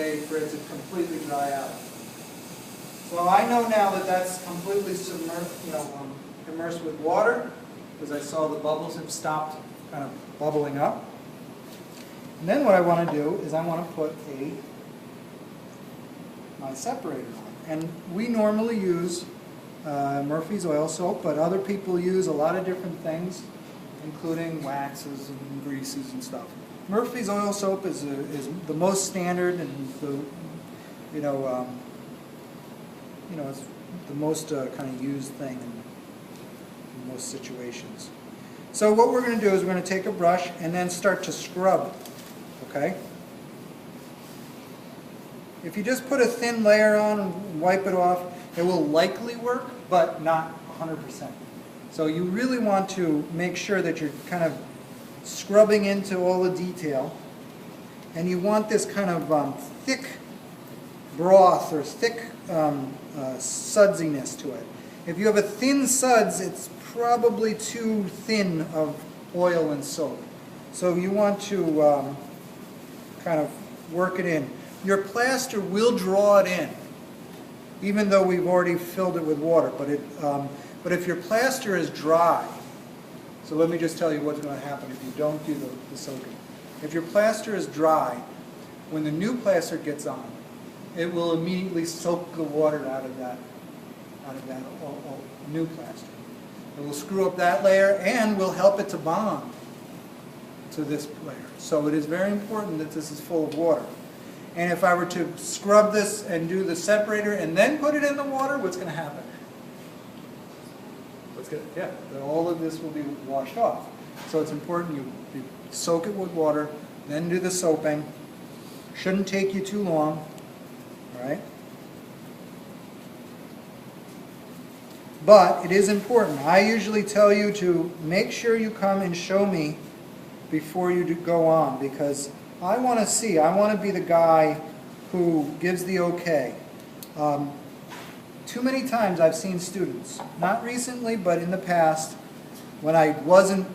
day for it to completely dry out. So I know now that that's completely immersed with water, because I saw the bubbles have stopped kind of bubbling up. And then what I want to do is I want to put my separator on. And we normally use Murphy's oil soap, but other people use a lot of different things, including waxes and greases and stuff. Murphy's oil soap is the most standard and it's the most kind of used thing in most situations. So what we're going to do is we're going to take a brush and then start to scrub. Okay? If you just put a thin layer on and wipe it off, it will likely work, but not 100%. So you really want to make sure that you're kind of scrubbing into all the detail, and you want this kind of thick broth or thick sudsiness to it. If you have a thin suds, it's probably too thin of oil and soap. So you want to kind of work it in. Your plaster will draw it in, even though we've already filled it with water. But if your plaster is dry, so let me just tell you what's going to happen if you don't do the soaking. If your plaster is dry, when the new plaster gets on, it will immediately soak the water out of that new plaster. It will screw up that layer and will help it to bond to this layer. So it is very important that this is full of water. And if I were to scrub this and do the separator and then put it in the water, what's going to happen? All of this will be washed off. So it's important you soak it with water, then do the soaping. Shouldn't take you too long. All right? But it is important. I usually tell you to make sure you come and show me before you go on, because I want to see. I want to be the guy who gives the okay. Too many times I've seen students, not recently, but in the past, when I wasn't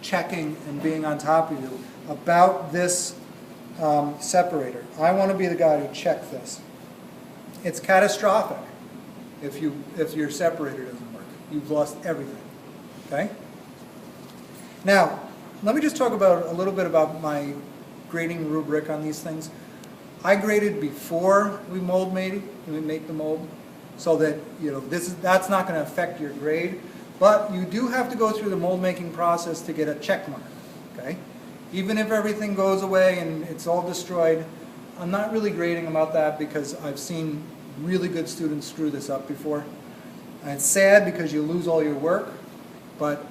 checking and being on top of you about this separator. I want to be the guy who checks this. It's catastrophic if your separator doesn't work. You've lost everything. Okay? Now, let me just talk about a little bit about my grading rubric on these things. I graded before we make the mold, so that that's not going to affect your grade. But you do have to go through the mold making process to get a check mark. Okay? Even if everything goes away and it's all destroyed, I'm not really grading about that because I've seen really good students screw this up before. And it's sad because you lose all your work, but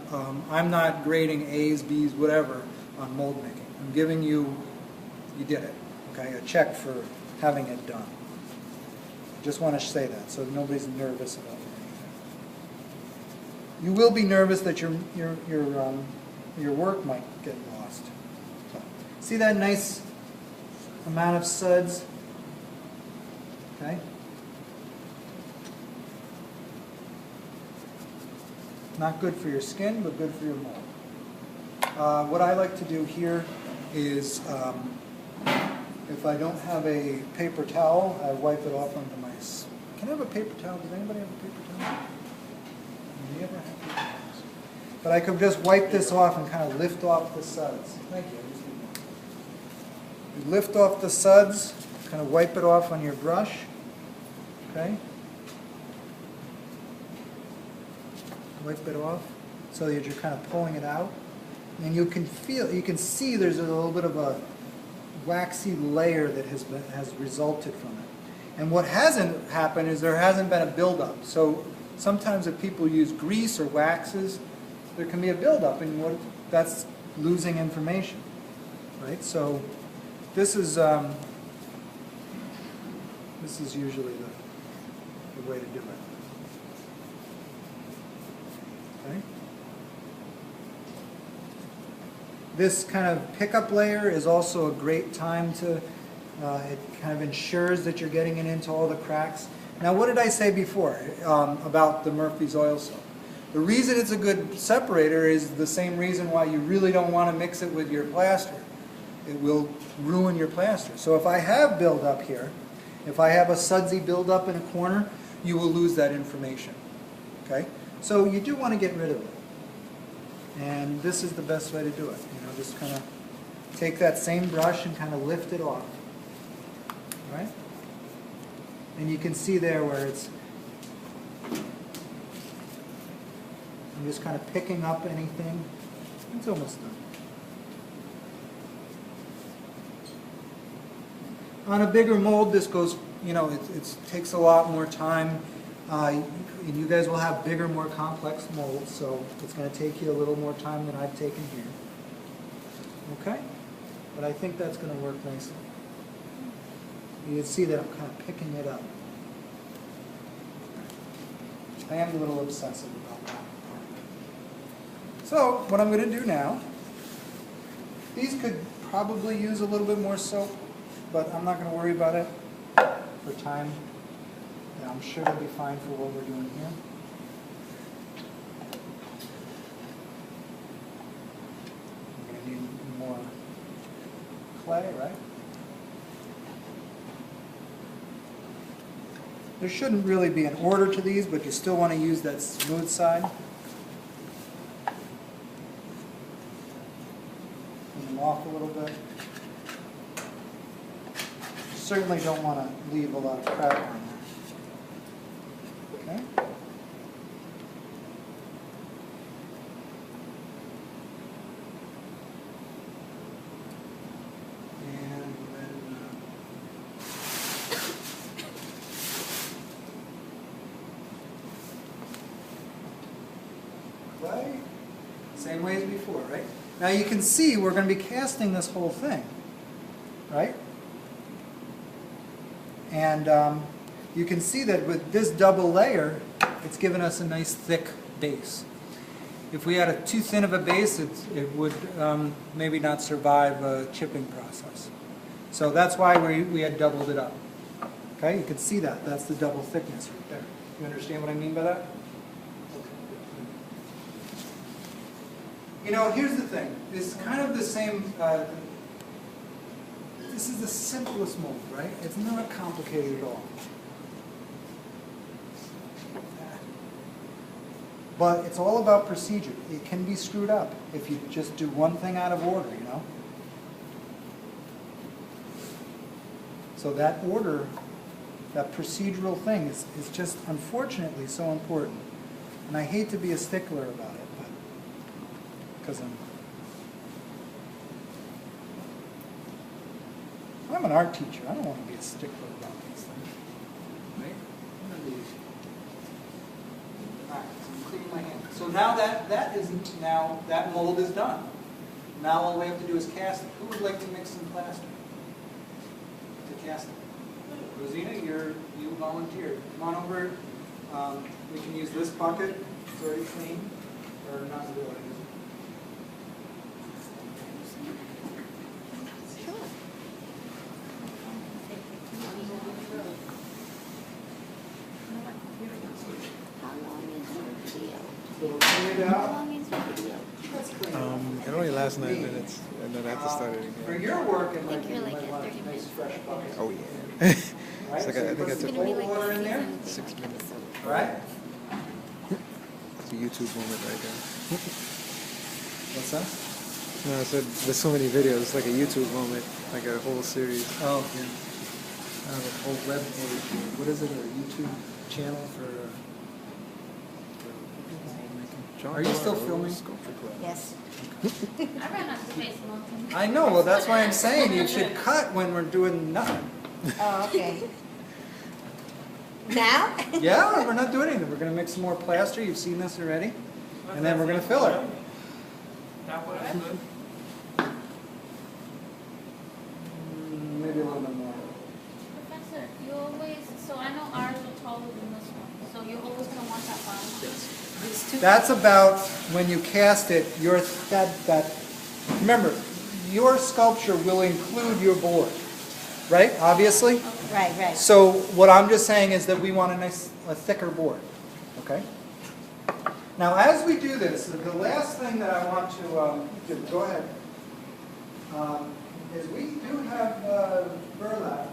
I'm not grading A's, B's, whatever on mold making. I'm giving you did it, okay? A check for having it done. Just want to say that so nobody's nervous about anything. You will be nervous that your work might get lost. So, see that nice amount of suds? Okay? Not good for your skin, but good for your mold. What I like to do here is, if I don't have a paper towel, I wipe it off onto my... Can I have a paper towel? Does anybody have a paper towel? Do you ever have paper towels? But I could just wipe this off and kind of lift off the suds. Thank you. You lift off the suds, kind of wipe it off on your brush. Okay? Wipe it off so that you're kind of pulling it out. And you can see there's a little bit of a waxy layer that has resulted from it. And what hasn't happened is there hasn't been a buildup. So sometimes if people use grease or waxes, there can be a buildup, and that's losing information, right? So this is usually the way to do it. Okay. This kind of pickup layer is also a great time to, it kind of ensures that you're getting it into all the cracks. Now, what did I say before about the Murphy's oil soap? The reason it's a good separator is the same reason why you really don't want to mix it with your plaster. it will ruin your plaster. So if I have buildup here, if I have a sudsy buildup in a corner, you will lose that information. Okay? So you do want to get rid of it. And this is the best way to do it. You know, just kind of take that same brush and kind of lift it off. All right? And you can see there where it's, I'm just kind of picking up anything. It's almost done. On a bigger mold, this goes, you know, it takes a lot more time. And you guys will have bigger, more complex molds, so it's going to take you a little more time than I've taken here. Okay? But I think that's going to work nicely. You can see that I'm kind of picking it up. I am a little obsessive about that. So, what I'm going to do now, these could probably use a little bit more soap, but I'm not going to worry about it for time. Yeah, I'm sure it'll be fine for what we're doing here. I'm going to need more clay, right? There shouldn't really be an order to these, but you still want to use that smooth side. Clean them off a little bit. You certainly don't want to leave a lot of crap on there. Okay? Clay, same way as before, right? Now you can see we're going to be casting this whole thing, right? And you can see that with this double layer, it's given us a nice thick base. If we had a too thin of a base, it would maybe not survive a chipping process. So that's why we had doubled it up. Okay, you can see that. That's the double thickness right there. You understand what I mean by that? You know, here's the thing. It's kind of the same, this is the simplest mold, right? It's not complicated at all. But it's all about procedure. It can be screwed up if you just do one thing out of order, you know? So that order, that procedural thing is just unfortunately so important. And I hate to be a stickler about it. Because I'm an art teacher. I don't want to be a stickler about these things. Right? Alright, so I'm cleaning my hand. So now that mold is done. Now all we have to do is cast it. Who would like to mix some plaster to cast it? Rosina, you volunteered. Come on over. We can use this bucket. It's already clean. Or not really. It only lasts 9 minutes, and then I have to start it again. For your work, it might I think you're like be at 30 nice minutes. fresh bucket. Oh yeah. Right? It's like So I think I put took some cold water in there. 6 minutes. All right? It's a YouTube moment right there. What's that? No, I said there's so many videos. It's like a YouTube moment, like a whole series. Oh, yeah. A whole web page. What is it? A YouTube channel for John Are you still Barrow, filming? Sculpture Club. Yes. I ran out of space a long time. I know. Well, that's why I'm saying you should cut when we're doing nothing. Oh, okay. Now? Yeah, we're not doing anything. We're going to mix some more plaster. You've seen this already. And then we're going to fill it. Maybe a little bit more. Professor, you always, so I know ours are taller than this one, so you're always going to want that bottom? That's about when you cast it, remember, your sculpture will include your board, right? Obviously? Right, right. So what I'm just saying is that we want a thicker board, okay? Now, as we do this, the last thing that I want to do, go ahead. is we do have burlap.